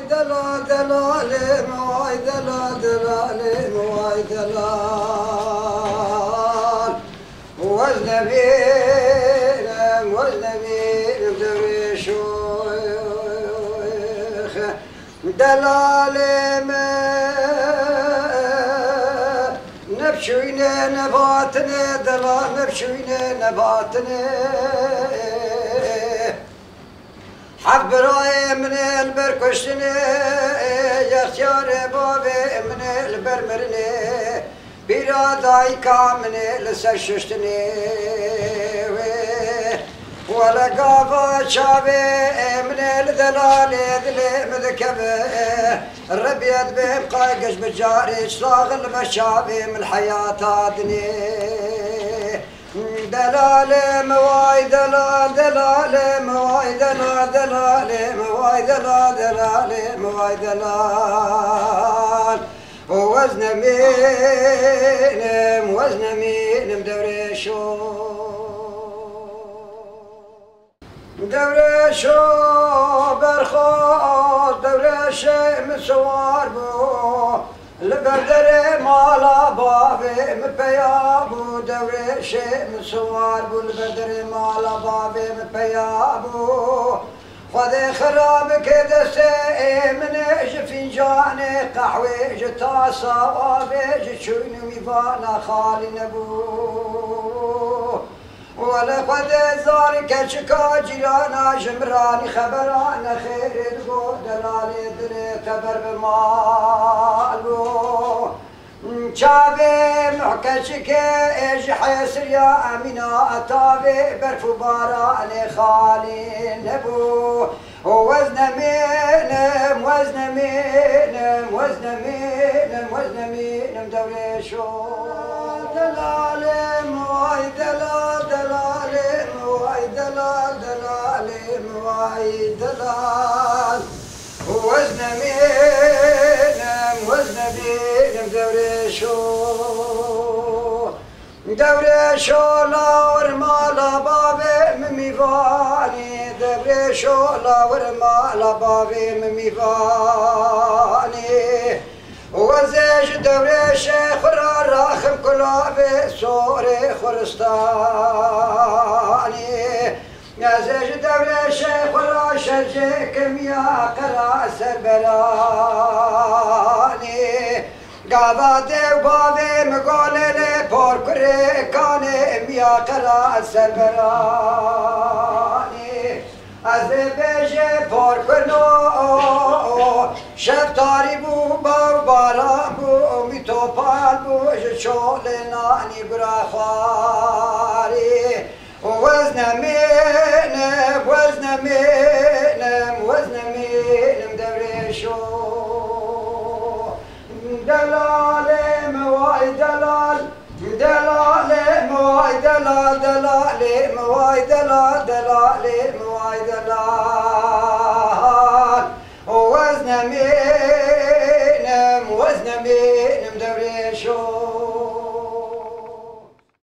دلال دلال موای دلال دلال موای دلال وزن بینم دوی شوخ دلال نبشوینه نباتنه دلال نبشوینه نباتنه حق برای من البر کشتنه یختیار بابه من البر مرنه بیرادای کامنه لسر ششتنه ولا قافا شابه من الدلال دلي مذكبه الربيد بيبقى قش بجاري صاغ المشابه من الحياة عدني دلال مواي دلال دلال مواي دلال دلال مواي دلال دلال مواي دلال ووزن مينم دوري شو دوره شو برخواد دوره شم سوار بو لبردر مالا بابه مپیا بو دوره شم سوار بو لبردر مالا بابه مپیا بو خود خراب که دسته منش فنجان قهوه جتاسا آبه جچون میوانا خالی نبو ولقد زارك شكا جيرانا جمراني خبرانا خير القو دلالي دري خبر بمالو شابي محكشك ايش حيسر يا امينة اتابي برفو باراني خالي نبو وزن مينم دوري شو دلال موي دلال دلال موي دلال دلال موي دلال وزن مينم دوري شو لاور مالا بابي مميفاني دوري شو لاور مالا بابي مميفاني وزيج دوري شيخ راخم كلابي سوري خرستاني يا زيج دوري شيخ راشجيكم يا قرا سربراني قابادي وبابي مقولي بوركري كاني يا قرا سربراني ازبيجي بوركنو شفتاري بو باران بو میتوپال بو شولنانی براخوا